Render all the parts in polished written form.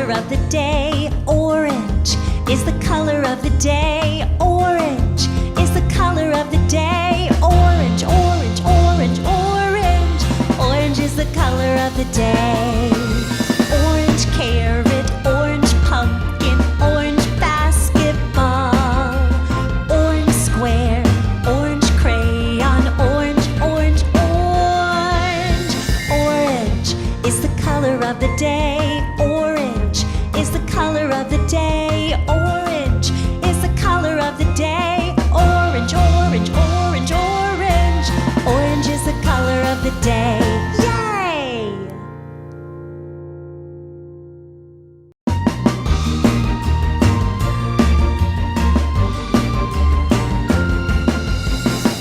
color of the day. Orange is the color of the day. Orange is the color of the day. Orange, orange, orange, orange. Orange is the color of the day. Orange carrot, orange pumpkin, orange basketball, orange square, orange crayon, orange, orange, orange. Orange is the color of the day. Orange is the color of the day. Orange is the color of the day. Orange, orange, orange, orange. Orange is the color of the day. Yay!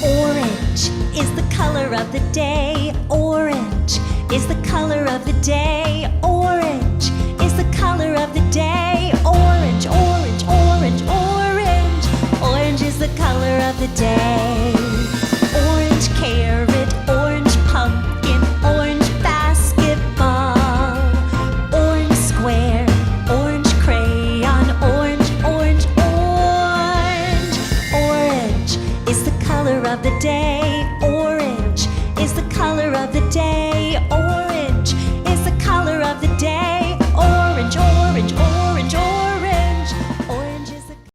Orange is the color of the day. Orange is the color of the day. Orange is the color of the day. Orange, orange, orange, orange. Orange is the color of the day. Orange carrot, orange pumpkin, orange basketball, orange square, orange crayon, orange, orange, orange. Orange is the color of the day. Orange is the color of the day. Orange